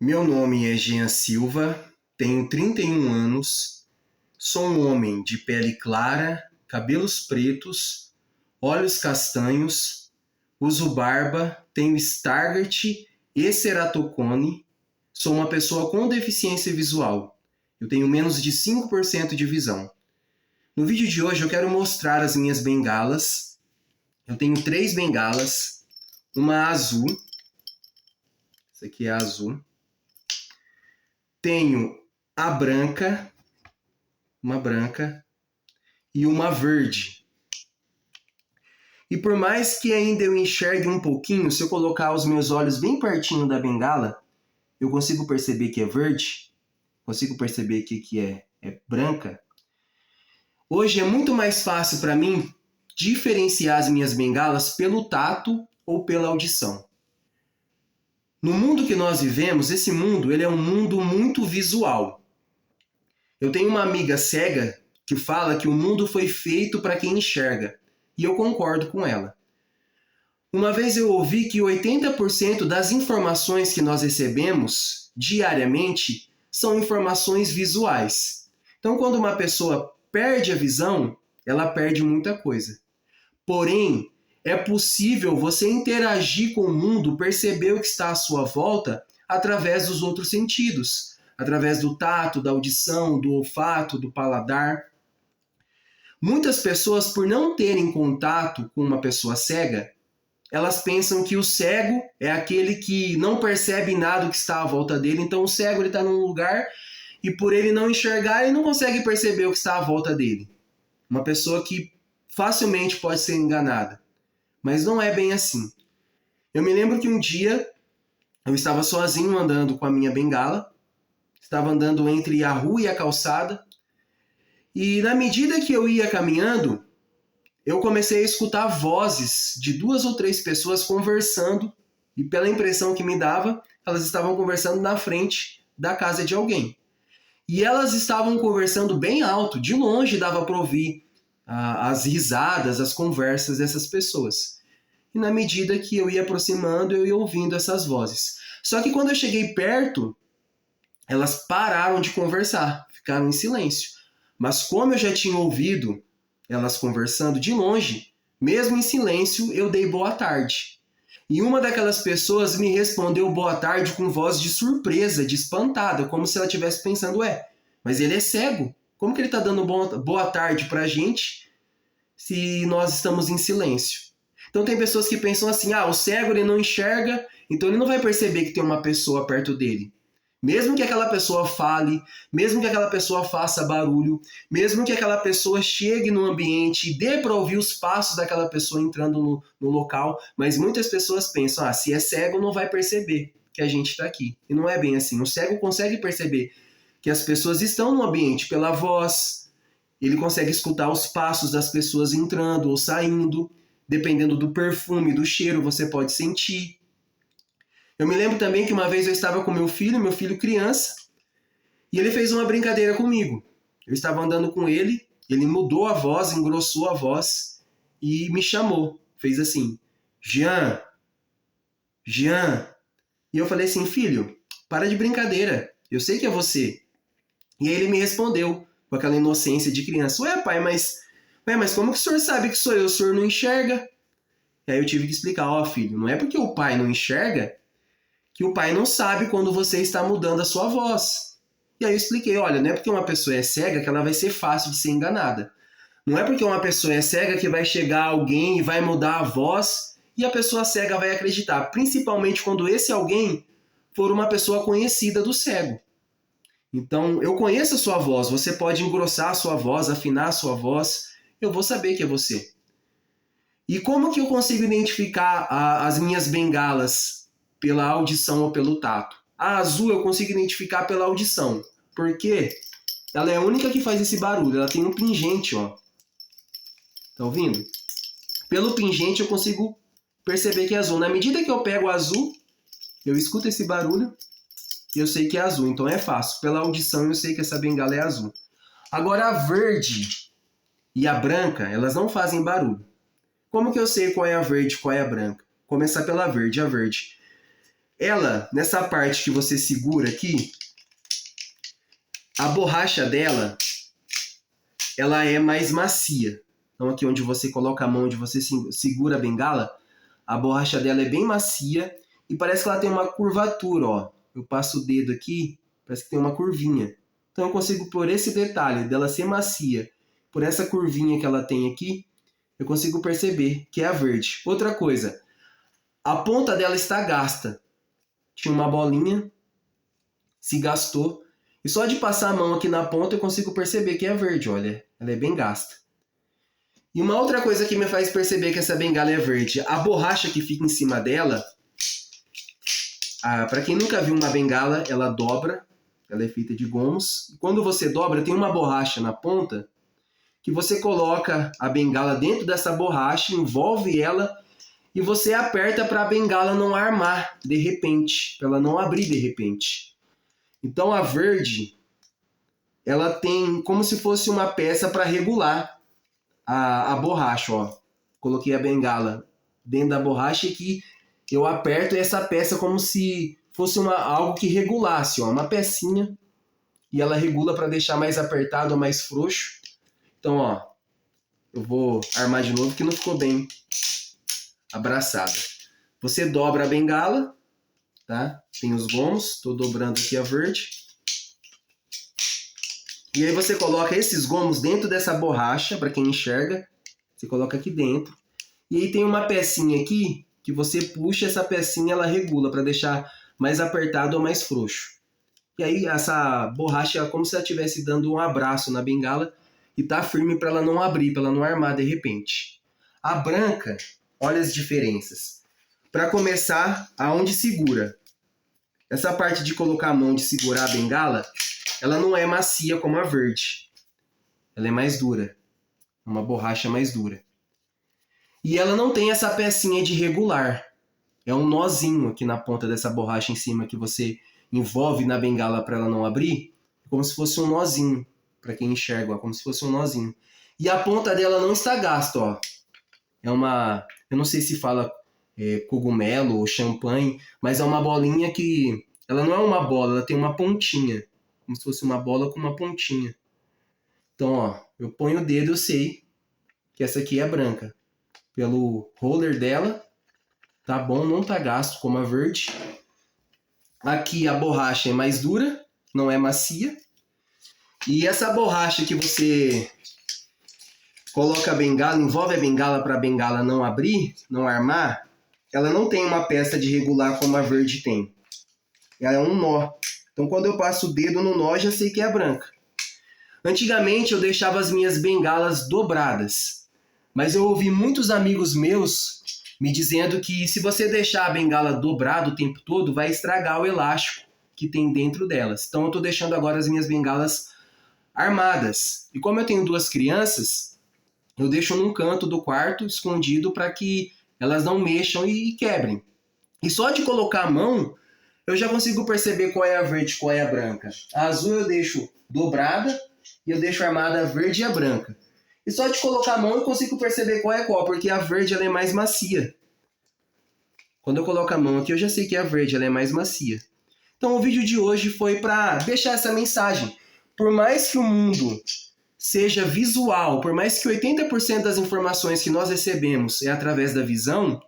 Meu nome é Jean Silva, tenho 31 anos, sou um homem de pele clara, cabelos pretos, olhos castanhos, uso barba, tenho Stargardt e ceratocone, sou uma pessoa com deficiência visual. Eu tenho menos de 5% de visão. No vídeo de hoje eu quero mostrar as minhas bengalas. Eu tenho 3 bengalas, uma azul, essa aqui é a azul. Tenho a branca, uma branca e uma verde. E por mais que ainda eu enxergue um pouquinho, se eu colocar os meus olhos bem pertinho da bengala, eu consigo perceber que é verde, consigo perceber que é branca. Hoje é muito mais fácil para mim diferenciar as minhas bengalas pelo tato ou pela audição. No mundo que nós vivemos, esse mundo ele é um mundo muito visual. Eu tenho uma amiga cega que fala que o mundo foi feito para quem enxerga, e eu concordo com ela. Uma vez eu ouvi que 80% das informações que nós recebemos diariamente são informações visuais. Então, quando uma pessoa perde a visão, ela perde muita coisa. Porém, é possível você interagir com o mundo, perceber o que está à sua volta através dos outros sentidos, através do tato, da audição, do olfato, do paladar. Muitas pessoas, por não terem contato com uma pessoa cega, elas pensam que o cego é aquele que não percebe nada do que está à volta dele. Então o cego está num lugar e por ele não enxergar, ele não consegue perceber o que está à volta dele. Uma pessoa que facilmente pode ser enganada. Mas não é bem assim. Eu me lembro que um dia eu estava sozinho andando com a minha bengala, estava andando entre a rua e a calçada, e na medida que eu ia caminhando, eu comecei a escutar vozes de 2 ou 3 pessoas conversando, e pela impressão que me dava, elas estavam conversando na frente da casa de alguém. E elas estavam conversando bem alto, de longe dava para ouvir as risadas, as conversas dessas pessoas. E na medida que eu ia aproximando, eu ia ouvindo essas vozes. Só que quando eu cheguei perto, elas pararam de conversar, ficaram em silêncio. Mas como eu já tinha ouvido elas conversando de longe, mesmo em silêncio, eu dei boa tarde. E uma daquelas pessoas me respondeu boa tarde com voz de surpresa, de espantada, como se ela estivesse pensando, mas ele é cego. Como que ele está dando boa tarde para a gente se nós estamos em silêncio? Então tem pessoas que pensam assim, o cego ele não enxerga, então ele não vai perceber que tem uma pessoa perto dele. Mesmo que aquela pessoa fale, mesmo que aquela pessoa faça barulho, mesmo que aquela pessoa chegue no ambiente e dê para ouvir os passos daquela pessoa entrando no local, mas muitas pessoas pensam, se é cego não vai perceber que a gente está aqui. E não é bem assim. O cego consegue perceber que as pessoas estão no ambiente pela voz, ele consegue escutar os passos das pessoas entrando ou saindo, dependendo do perfume, do cheiro, você pode sentir. Eu me lembro também que uma vez eu estava com meu filho criança, e ele fez uma brincadeira comigo. Eu estava andando com ele, ele mudou a voz, engrossou a voz e me chamou. Fez assim, Jean, Jean. E eu falei assim, filho, para de brincadeira, eu sei que é você. E aí ele me respondeu com aquela inocência de criança, pai, mas como que o senhor sabe que sou eu? O senhor não enxerga? E aí eu tive que explicar, filho, não é porque o pai não enxerga que o pai não sabe quando você está mudando a sua voz. E aí eu expliquei, olha, não é porque uma pessoa é cega que ela vai ser fácil de ser enganada. Não é porque uma pessoa é cega que vai chegar alguém e vai mudar a voz e a pessoa cega vai acreditar, principalmente quando esse alguém for uma pessoa conhecida do cego. Então, eu conheço a sua voz, você pode engrossar a sua voz, afinar a sua voz, eu vou saber que é você. E como que eu consigo identificar as minhas bengalas pela audição ou pelo tato? A azul eu consigo identificar pela audição, porque ela é a única que faz esse barulho, ela tem um pingente, Tá ouvindo? Pelo pingente eu consigo perceber que é azul. Na medida que eu pego a azul, eu escuto esse barulho e eu sei que é azul, então é fácil. Pela audição eu sei que essa bengala é azul. Agora a verde e a branca, elas não fazem barulho. Como que eu sei qual é a verde e qual é a branca? Começar pela verde, a verde. ela, nessa parte que você segura aqui, a borracha dela, ela é mais macia. Então aqui onde você coloca a mão, onde você segura a bengala, a borracha dela é bem macia e parece que ela tem uma curvatura, ó. Eu passo o dedo aqui, parece que tem uma curvinha. Então eu consigo, por esse detalhe dela ser macia, por essa curvinha que ela tem aqui, eu consigo perceber que é a verde. Outra coisa, a ponta dela está gasta. Tinha uma bolinha, se gastou. E só de passar a mão aqui na ponta eu consigo perceber que é verde, olha. Ela é bem gasta. E uma outra coisa que me faz perceber que essa bengala é verde, a borracha que fica em cima dela, para quem nunca viu uma bengala, ela dobra, ela é feita de gomos. Quando você dobra, tem uma borracha na ponta que você coloca a bengala dentro dessa borracha, envolve ela e você aperta para a bengala não armar de repente, para ela não abrir de repente. Então a verde, ela tem como se fosse uma peça para regular a borracha, ó. Coloquei a bengala dentro da borracha e aqui eu aperto essa peça como se fosse algo que regulasse, ó, uma pecinha, e ela regula para deixar mais apertado ou mais frouxo. Então, ó, eu vou armar de novo que não ficou bem abraçada. Você dobra a bengala, tá? Tem os gomos, estou dobrando aqui a verde. E aí você coloca esses gomos dentro dessa borracha, para quem enxerga, você coloca aqui dentro. E aí tem uma pecinha aqui, que você puxa essa pecinha, ela regula para deixar mais apertado ou mais frouxo. E aí essa borracha é como se ela estivesse dando um abraço na bengala e tá firme para ela não abrir, para ela não armar de repente. A branca, olha as diferenças. Para começar, aonde segura. Essa parte de colocar a mão de segurar a bengala, ela não é macia como a verde. Ela é mais dura. Uma borracha mais dura. E ela não tem essa pecinha de regular. É um nozinho aqui na ponta dessa borracha em cima que você envolve na bengala para ela não abrir, como se fosse um nozinho, para quem enxerga, ó, como se fosse um nozinho. E a ponta dela não está gasta, ó. É uma, eu não sei se fala cogumelo ou champanhe, mas é uma bolinha que, ela não é uma bola, ela tem uma pontinha, como se fosse uma bola com uma pontinha. Então, ó, eu ponho o dedo, eu sei que essa aqui é branca. Pelo roller dela, tá bom, não tá gasto como a verde. Aqui a borracha é mais dura, não é macia. E essa borracha que você coloca a bengala, envolve a bengala para a bengala não abrir, não armar, ela não tem uma peça de regular como a verde tem. Ela é um nó. Então quando eu passo o dedo no nó, já sei que é a branca. Antigamente eu deixava as minhas bengalas dobradas, mas eu ouvi muitos amigos meus me dizendo que se você deixar a bengala dobrada o tempo todo, vai estragar o elástico que tem dentro delas. Então eu estou deixando agora as minhas bengalas armadas. E como eu tenho 2 crianças, eu deixo num canto do quarto, escondido, para que elas não mexam e quebrem. E só de colocar a mão, eu já consigo perceber qual é a verde e qual é a branca. A azul eu deixo dobrada e eu deixo armada a verde e a branca. E só de colocar a mão eu consigo perceber qual é qual, porque a verde ela é mais macia. Quando eu coloco a mão aqui, eu já sei que a verde ela é mais macia. Então o vídeo de hoje foi para deixar essa mensagem. Por mais que o mundo seja visual, por mais que 80% das informações que nós recebemos é através da visão,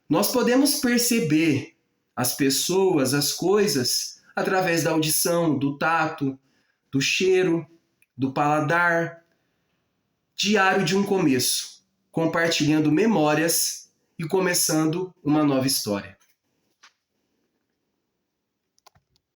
nós podemos perceber as pessoas, as coisas, através da audição, do tato, do cheiro, do paladar. Diário de um começo, compartilhando memórias e começando uma nova história.